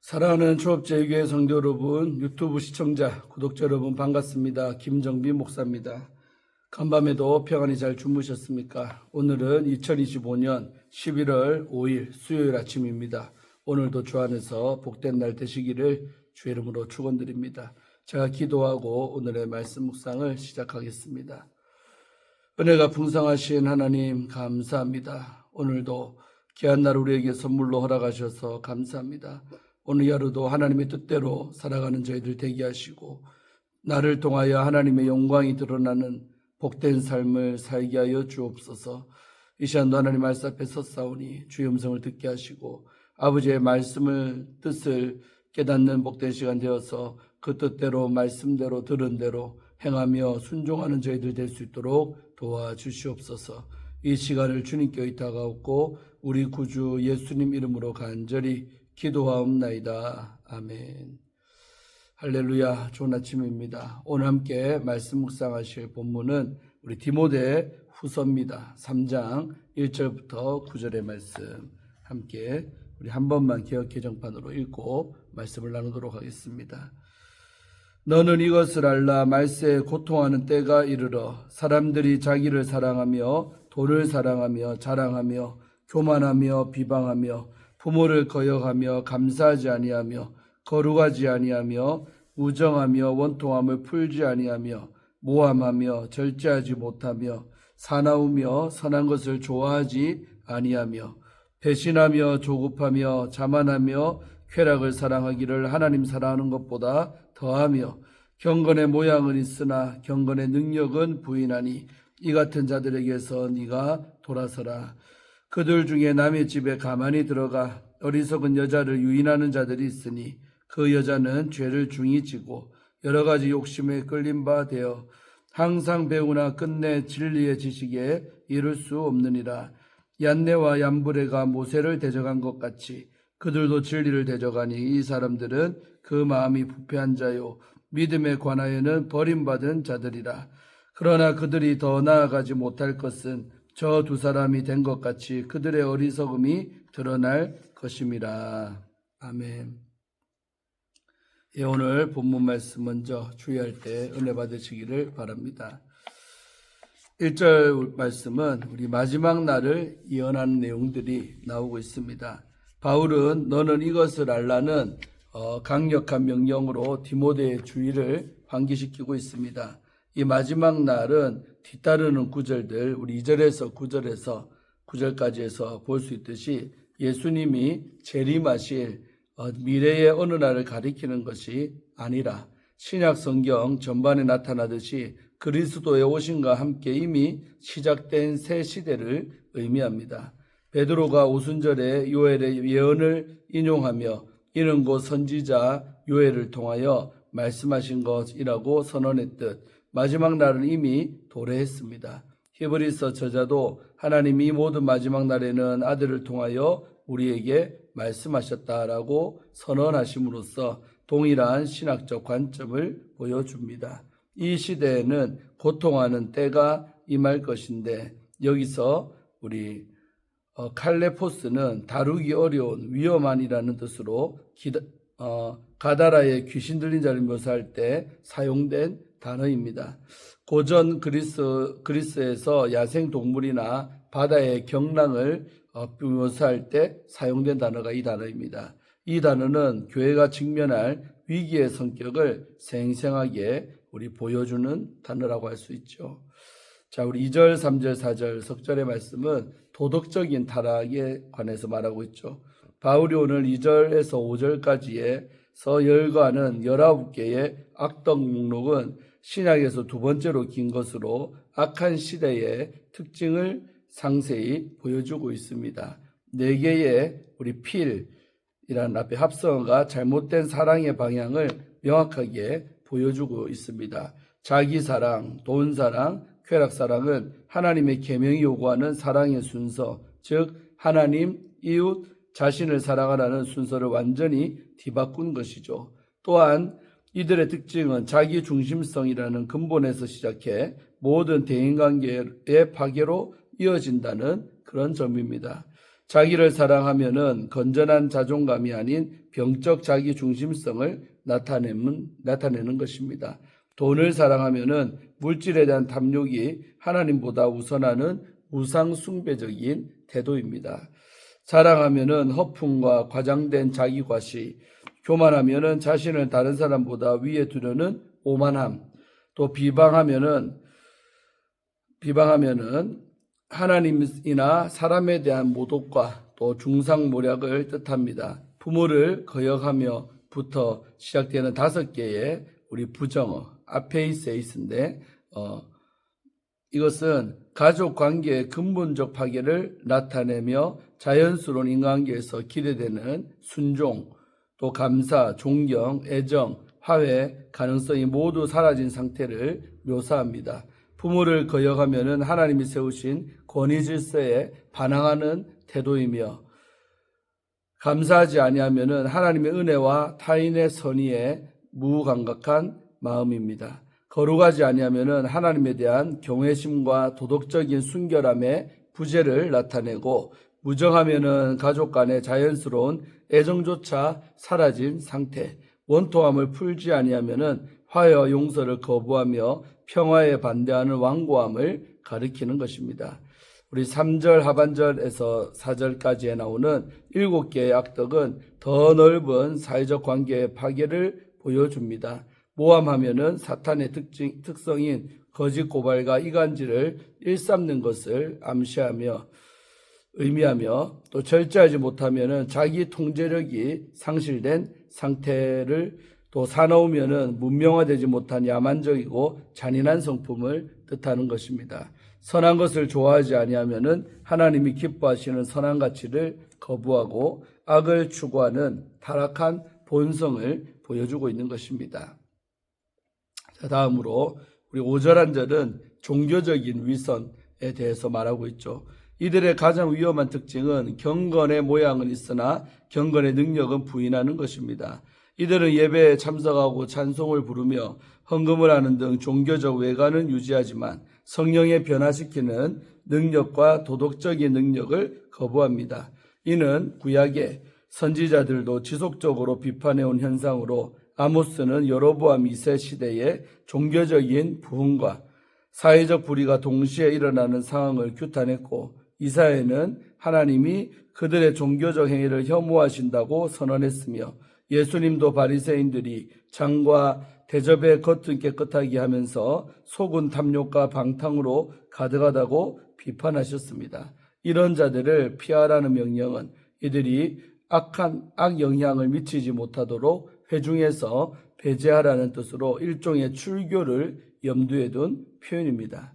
사랑하는 초업제교회 성도 여러분, 유튜브 시청자, 구독자 여러분 반갑습니다. 김정빈 목사입니다. 간밤에도 평안히 잘 주무셨습니까? 오늘은 2025년 11월 5일 수요일 아침입니다. 오늘도 주 안에서 복된 날 되시기를 주의 이름으로 축원드립니다. 제가 기도하고 오늘의 말씀 묵상을 시작하겠습니다. 은혜가 풍성하신 하나님 감사합니다. 오늘도 귀한 날 우리에게 선물로 허락하셔서 감사합니다. 오늘 하루도 하나님의 뜻대로 살아가는 저희들 되게 하시고 나를 통하여 하나님의 영광이 드러나는 복된 삶을 살게 하여 주옵소서. 이 시간도 하나님 말씀 앞에 섰사오니 주의 음성을 듣게 하시고 아버지의 말씀을 뜻을 깨닫는 복된 시간 되어서 그 뜻대로 말씀대로 들은 대로 행하며 순종하는 저희들 될 수 있도록 도와주시옵소서. 이 시간을 주님께 의탁하옵고 우리 구주 예수님 이름으로 간절히 기도하옵나이다. 아멘. 할렐루야. 좋은 아침입니다. 오늘 함께 말씀 묵상하실 본문은 우리 디모데 후서입니다. 3장 1절부터 9절의 말씀 함께 우리 한 번만 개역 개정판으로 읽고 말씀을 나누도록 하겠습니다. 너는 이것을 알라. 말세에 고통하는 때가 이르러 사람들이 자기를 사랑하며 돈을 사랑하며 자랑하며 교만하며 비방하며 부모를 거역하며 감사하지 아니하며 거룩하지 아니하며 우정하며 원통함을 풀지 아니하며 모함하며 절제하지 못하며 사나우며 선한 것을 좋아하지 아니하며 배신하며 조급하며 자만하며 쾌락을 사랑하기를 하나님 사랑하는 것보다 더하며 경건의 모양은 있으나 경건의 능력은 부인하니 이 같은 자들에게서 네가 돌아서라. 그들 중에 남의 집에 가만히 들어가 어리석은 여자를 유인하는 자들이 있으니 그 여자는 죄를 중히 지고 여러 가지 욕심에 끌린 바 되어 항상 배우나 끝내 진리의 지식에 이를 수 없느니라. 얀네와 얀브레가 모세를 대적한 것 같이 그들도 진리를 대적하니 이 사람들은 그 마음이 부패한 자요 믿음에 관하여는 버림받은 자들이라. 그러나 그들이 더 나아가지 못할 것은 저 두 사람이 된 것 같이 그들의 어리석음이 드러날 것임이라. 아멘. 예, 오늘 본문 말씀 먼저 주의할 때 은혜 받으시기를 바랍니다. 1절 말씀은 우리 마지막 날을 예언하는 내용들이 나오고 있습니다. 바울은 너는 이것을 알라는 강력한 명령으로 디모데의 주의를 환기시키고 있습니다. 이 마지막 날은 뒤따르는 구절들 우리 2절에서 9절에서 9절까지 해서 볼 수 있듯이 예수님이 재림하실 미래의 어느 날을 가리키는 것이 아니라 신약 성경 전반에 나타나듯이 그리스도의 오심과 함께 이미 시작된 새 시대를 의미합니다. 베드로가 오순절에 요엘의 예언을 인용하며 이는 곧 선지자 요엘을 통하여 말씀하신 것이라고 선언했듯 마지막 날은 이미 도래했습니다. 히브리서 저자도 하나님이 모든 마지막 날에는 아들을 통하여 우리에게 말씀하셨다라고 선언하심으로써 동일한 신학적 관점을 보여줍니다. 이 시대에는 고통하는 때가 임할 것인데 여기서 우리 칼레포스는 다루기 어려운 위험한이라는 뜻으로 가다라의 귀신 들린 자를 묘사할 때 사용된 단어입니다. 고전 그리스에서 야생 동물이나 바다의 경랑을 묘사할 때 사용된 단어가 이 단어입니다. 이 단어는 교회가 직면할 위기의 성격을 생생하게 우리 보여주는 단어라고 할 수 있죠. 자, 우리 2절, 3절, 4절 석절의 말씀은 도덕적인 타락에 관해서 말하고 있죠. 바울이 오늘 2절에서 5절까지에서 열거하는 19개의 악덕 목록은 신약에서 두 번째로 긴 것으로 악한 시대의 특징을 상세히 보여주고 있습니다. 4개의 우리 필이라는 앞에 합성어가 잘못된 사랑의 방향을 명확하게 보여주고 있습니다. 자기 사랑, 돈 사랑, 쾌락 사랑은 하나님의 계명이 요구하는 사랑의 순서, 즉 하나님, 이웃, 자신을 사랑하라는 순서를 완전히 뒤바꾼 것이죠. 또한 이들의 특징은 자기 중심성이라는 근본에서 시작해 모든 대인관계의 파괴로 이어진다는 그런 점입니다. 자기를 사랑하면은 건전한 자존감이 아닌 병적 자기 중심성을 나타내는 것입니다. 돈을 사랑하면은 물질에 대한 탐욕이 하나님보다 우선하는 우상 숭배적인 태도입니다. 자랑하면은 허풍과 과장된 자기 과시, 교만하면은 자신을 다른 사람보다 위에 두려는 오만함, 또 비방하면은 하나님이나 사람에 대한 모독과 또 중상모략을 뜻합니다. 부모를 거역하며부터 시작되는 5개의 우리 부정어, 아페이세이스인데 이것은 가족 관계의 근본적 파괴를 나타내며 자연스러운 인간관계에서 기대되는 순종, 또 감사, 존경, 애정, 화해 가능성이 모두 사라진 상태를 묘사합니다. 부모를 거역하면은 하나님이 세우신 권위 질서에 반항하는 태도이며, 감사하지 아니하면은 하나님의 은혜와 타인의 선의에 무감각한 마음입니다. 거룩하지 아니하면은 하나님에 대한 경외심과 도덕적인 순결함의 부재를 나타내고, 무정하면은 가족 간의 자연스러운 애정조차 사라진 상태, 원통함을 풀지 아니하면은 화해와 용서를 거부하며 평화에 반대하는 완고함을 가리키는 것입니다. 우리 3절 하반절에서 4절까지에 나오는 7개의 악덕은 더 넓은 사회적 관계의 파괴를 보여줍니다. 모함하면은 사탄의 특성인 거짓 고발과 이간질을 일삼는 것을 의미하며, 또 절제하지 못하면은 자기 통제력이 상실된 상태를, 또 사나우면은 문명화되지 못한 야만적이고 잔인한 성품을 뜻하는 것입니다. 선한 것을 좋아하지 아니하면은 하나님이 기뻐하시는 선한 가치를 거부하고 악을 추구하는 타락한 본성을 보여주고 있는 것입니다. 자, 다음으로 우리 5절 한 절은 종교적인 위선에 대해서 말하고 있죠. 이들의 가장 위험한 특징은 경건의 모양은 있으나 경건의 능력은 부인하는 것입니다. 이들은 예배에 참석하고 찬송을 부르며 헌금을 하는 등 종교적 외관은 유지하지만 성령에 변화시키는 능력과 도덕적인 능력을 거부합니다. 이는 구약의 선지자들도 지속적으로 비판해온 현상으로, 아모스는 여로보암 2세 시대의 종교적인 부흥과 사회적 불의가 동시에 일어나는 상황을 규탄했고, 이사야는 하나님이 그들의 종교적 행위를 혐오하신다고 선언했으며, 예수님도 바리새인들이 장과 대접의 겉은 깨끗하게 하면서 속은 탐욕과 방탕으로 가득하다고 비판하셨습니다. 이런 자들을 피하라는 명령은 이들이 악 영향을 미치지 못하도록 회중에서 배제하라는 뜻으로 일종의 출교를 염두에 둔 표현입니다.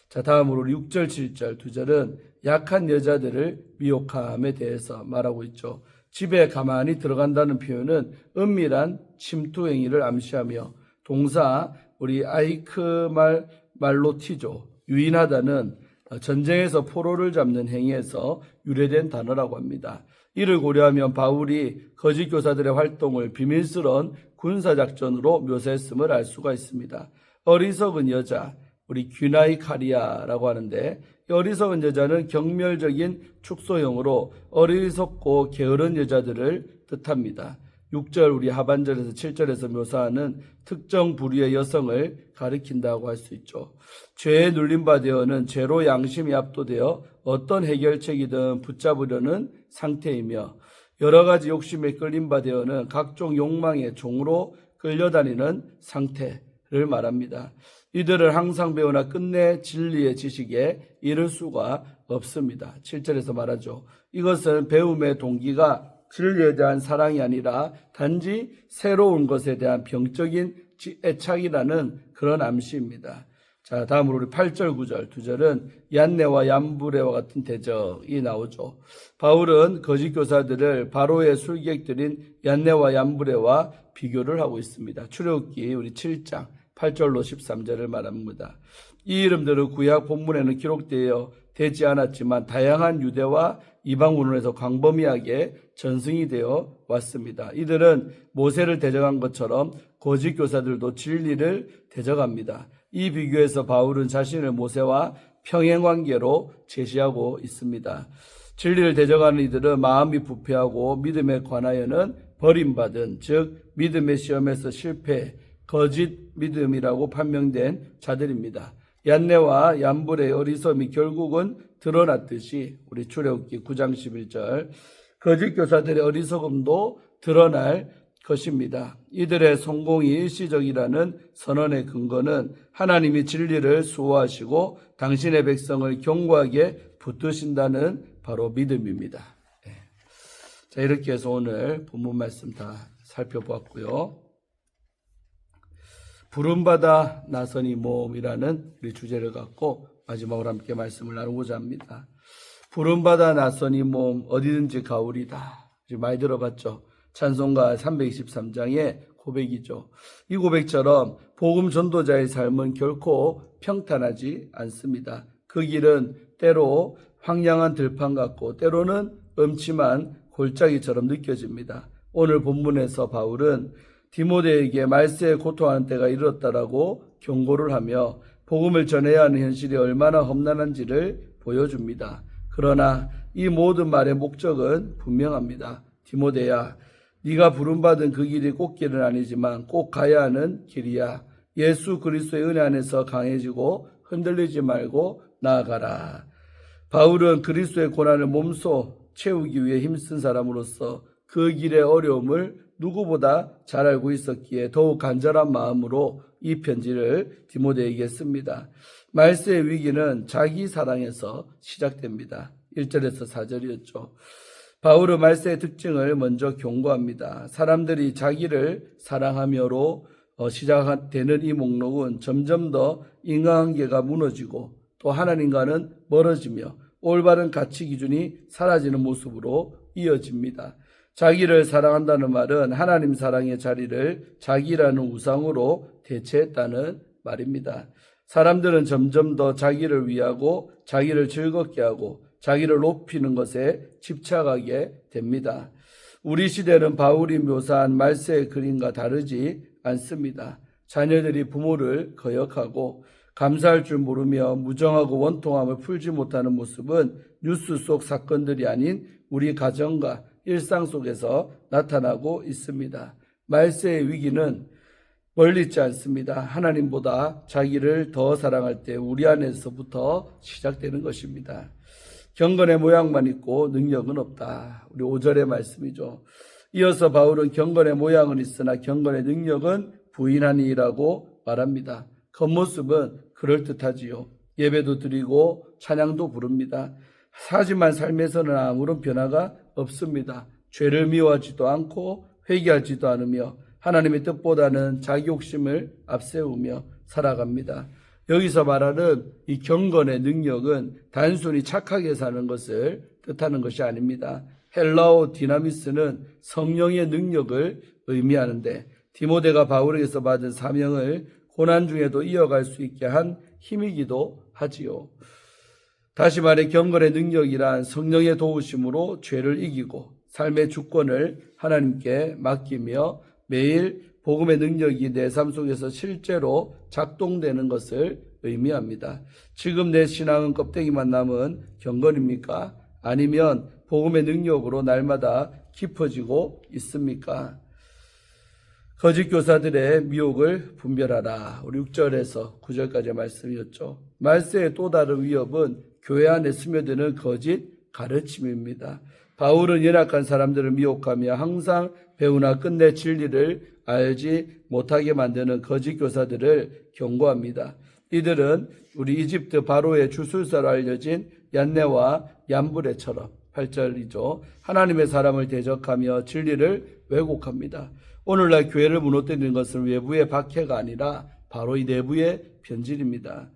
자, 다음으로 6절, 7절 두 절은 약한 여자들을 미혹함에 대해서 말하고 있죠. 집에 가만히 들어간다는 표현은 은밀한 침투 행위를 암시하며, 동사 우리 말로티조, 유인하다는 전쟁에서 포로를 잡는 행위에서 유래된 단어라고 합니다. 이를 고려하면 바울이 거짓 교사들의 활동을 비밀스러운 군사작전으로 묘사했음을 알 수가 있습니다. 어리석은 여자, 우리 귀나이카리아라고 하는데, 어리석은 여자는 경멸적인 축소형으로 어리석고 게으른 여자들을 뜻합니다. 6절 우리 하반절에서 7절에서 묘사하는 특정 부류의 여성을 가리킨다고 할 수 있죠. 죄에 눌림바 되어는 죄로 양심이 압도되어 어떤 해결책이든 붙잡으려는 상태이며, 여러 가지 욕심에 끌림바 되어는 각종 욕망의 종으로 끌려다니는 상태를 말합니다. 이들을 항상 배우나 끝내 진리의 지식에 이를 수가 없습니다. 7절에서 말하죠. 이것은 배움의 동기가 진리에 대한 사랑이 아니라 단지 새로운 것에 대한 병적인 애착이라는 그런 암시입니다. 자, 다음으로 우리 8절, 9절 두 절은 얀네와 얀브레와 같은 대적이 나오죠. 바울은 거짓 교사들을 바로의 술객들인 얀네와 얀브레와 비교를 하고 있습니다. 출애굽기 우리 7장 8절로 13절을 말합니다. 이 이름들은 구약 본문에는 기록되어 되지 않았지만 다양한 유대와 이방 문헌에서 광범위하게 전승이 되어 왔습니다. 이들은 모세를 대적한 것처럼 거짓 교사들도 진리를 대적합니다. 이 비교에서 바울은 자신을 모세와 평행관계로 제시하고 있습니다. 진리를 대적하는 이들은 마음이 부패하고 믿음에 관하여는 버림받은, 즉 믿음의 시험에서 실패, 거짓 믿음이라고 판명된 자들입니다. 얀네와 얀불의 어리석음이 결국은 드러났듯이 우리 출애굽기 9장 11절 거짓 교사들의 어리석음도 드러날 것입니다. 이들의 성공이 일시적이라는 선언의 근거는 하나님이 진리를 수호하시고 당신의 백성을 견고하게 붙드신다는 바로 믿음입니다. 자, 이렇게 해서 오늘 본문 말씀 다 살펴보았고요. 부름받아 나서니 모험이라는 우리 주제를 갖고 마지막으로 함께 말씀을 나누고자 합니다. 부름받아 나서니 모험, 어디든지 가오리다. 많이 들어봤죠? 찬송가 323장의 고백이죠. 이 고백처럼 복음 전도자의 삶은 결코 평탄하지 않습니다. 그 길은 때로 황량한 들판 같고 때로는 음침한 골짜기처럼 느껴집니다. 오늘 본문에서 바울은 디모데에게 말세에 고통하는 때가 이르렀다라고 경고를 하며 복음을 전해야 하는 현실이 얼마나 험난한지를 보여줍니다. 그러나 이 모든 말의 목적은 분명합니다. 디모데야, 네가 부름받은 그 길이 꽃길은 아니지만 꼭 가야 하는 길이야. 예수 그리스도의 은혜 안에서 강해지고 흔들리지 말고 나아가라. 바울은 그리스도의 고난을 몸소 채우기 위해 힘쓴 사람으로서 그 길의 어려움을 누구보다 잘 알고 있었기에 더욱 간절한 마음으로 이 편지를 디모데에게 씁니다. 말세의 위기는 자기 사랑에서 시작됩니다. 1절에서 4절이었죠. 바울은 말세의 특징을 먼저 경고합니다. 사람들이 자기를 사랑하며로 시작되는 이 목록은 점점 더 인간관계가 무너지고 또 하나님과는 멀어지며 올바른 가치 기준이 사라지는 모습으로 이어집니다. 자기를 사랑한다는 말은 하나님 사랑의 자리를 자기라는 우상으로 대체했다는 말입니다. 사람들은 점점 더 자기를 위하고 자기를 즐겁게 하고 자기를 높이는 것에 집착하게 됩니다. 우리 시대는 바울이 묘사한 말세의 그림과 다르지 않습니다. 자녀들이 부모를 거역하고 감사할 줄 모르며 무정하고 원통함을 풀지 못하는 모습은 뉴스 속 사건들이 아닌 우리 가정과 일상 속에서 나타나고 있습니다. 말세의 위기는 멀리 있지 않습니다. 하나님보다 자기를 더 사랑할 때 우리 안에서부터 시작되는 것입니다. 경건의 모양만 있고 능력은 없다. 우리 5절의 말씀이죠. 이어서 바울은 경건의 모양은 있으나 경건의 능력은 부인하니라고 말합니다. 겉모습은 그럴듯하지요. 예배도 드리고 찬양도 부릅니다. 하지만 삶에서는 아무런 변화가 없습니다. 죄를 미워하지도 않고 회개하지도 않으며 하나님의 뜻보다는 자기 욕심을 앞세우며 살아갑니다. 여기서 말하는 이 경건의 능력은 단순히 착하게 사는 것을 뜻하는 것이 아닙니다. 헬라어 디나미스는 성령의 능력을 의미하는데 디모데가 바울에게서 받은 사명을 고난 중에도 이어갈 수 있게 한 힘이기도 하지요. 다시 말해 경건의 능력이란 성령의 도우심으로 죄를 이기고 삶의 주권을 하나님께 맡기며 매일 복음의 능력이 내 삶 속에서 실제로 작동되는 것을 의미합니다. 지금 내 신앙은 껍데기만 남은 경건입니까? 아니면 복음의 능력으로 날마다 깊어지고 있습니까? 거짓 교사들의 미혹을 분별하라. 우리 6절에서 9절까지의 말씀이었죠. 말세의 또 다른 위협은 교회 안에 스며드는 거짓 가르침입니다. 바울은 연약한 사람들을 미혹하며 항상 배우나 끝내 진리를 알지 못하게 만드는 거짓 교사들을 경고합니다. 이들은 우리 이집트 바로의 주술사로 알려진 얀네와 얀브레처럼 8절이죠. 하나님의 사람을 대적하며 진리를 왜곡합니다. 오늘날 교회를 무너뜨리는 것은 외부의 박해가 아니라 바로 이 내부의 변질입니다.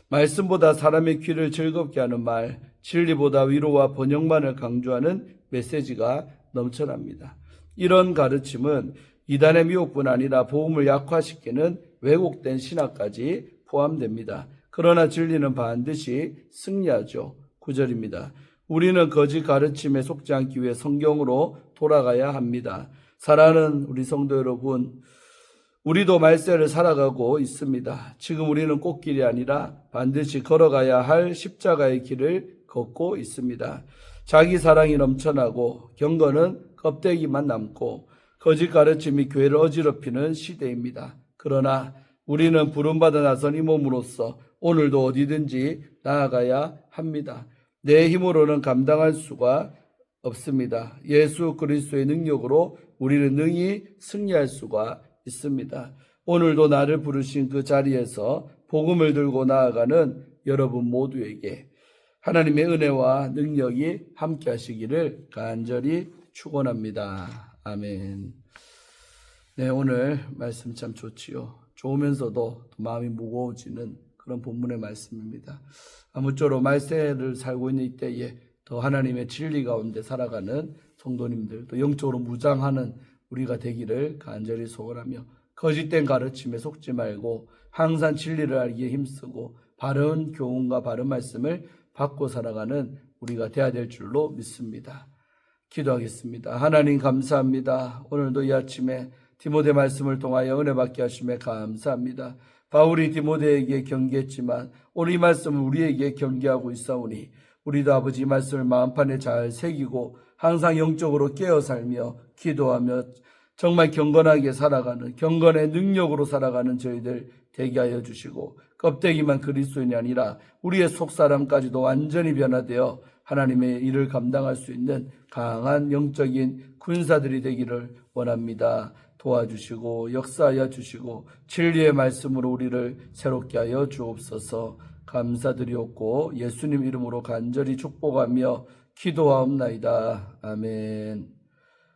말씀보다 사람의 귀를 즐겁게 하는 말, 진리보다 위로와 번영만을 강조하는 메시지가 넘쳐납니다. 이런 가르침은 이단의 미혹뿐 아니라 복음을 약화시키는 왜곡된 신학까지 포함됩니다. 그러나 진리는 반드시 승리하죠. 9절입니다. 우리는 거짓 가르침에 속지 않기 위해 성경으로 돌아가야 합니다. 사랑하는 우리 성도 여러분, 우리도 말세를 살아가고 있습니다. 지금 우리는 꽃길이 아니라 반드시 걸어가야 할 십자가의 길을 걷고 있습니다. 자기 사랑이 넘쳐나고 경건은 껍데기만 남고 거짓 가르침이 교회를 어지럽히는 시대입니다. 그러나 우리는 부름받아 나선 이 몸으로서 오늘도 어디든지 나아가야 합니다. 내 힘으로는 감당할 수가 없습니다. 예수 그리스도의 능력으로 우리는 능히 승리할 수가 있습니다. 오늘도 나를 부르신 그 자리에서 복음을 들고 나아가는 여러분 모두에게 하나님의 은혜와 능력이 함께 하시기를 간절히 축원합니다. 아멘. 네, 오늘 말씀 참 좋지요. 좋으면서도 마음이 무거워지는 그런 본문의 말씀입니다. 아무쪼록 말세를 살고 있는 이때에 더 하나님의 진리 가운데 살아가는 성도님들, 또 영적으로 무장하는 우리가 되기를 간절히 소원하며 거짓된 가르침에 속지 말고 항상 진리를 알기에 힘쓰고 바른 교훈과 바른 말씀을 받고 살아가는 우리가 되어야 될 줄로 믿습니다. 기도하겠습니다. 하나님 감사합니다. 오늘도 이 아침에 디모데 말씀을 통하여 은혜 받게 하심에 감사합니다. 바울이 디모데에게 경계했지만 오늘 이 말씀을 우리에게 경계하고 있사오니 우리도 아버지 이 말씀을 마음판에 잘 새기고 항상 영적으로 깨어 살며 기도하며 정말 경건하게 살아가는 경건의 능력으로 살아가는 저희들 되게 하여 주시고 껍데기만 그리스도인이 아니라 우리의 속사람까지도 완전히 변화되어 하나님의 일을 감당할 수 있는 강한 영적인 군사들이 되기를 원합니다. 도와주시고 역사하여 주시고 진리의 말씀으로 우리를 새롭게 하여 주옵소서. 감사드리옵고 예수님 이름으로 간절히 축복하며 기도하옵나이다. 아멘.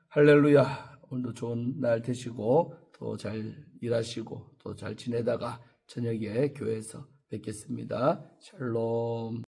할렐루야. 오늘도 좋은 날 되시고 또 잘 일하시고 또 잘 지내다가 저녁에 교회에서 뵙겠습니다. 샬롬.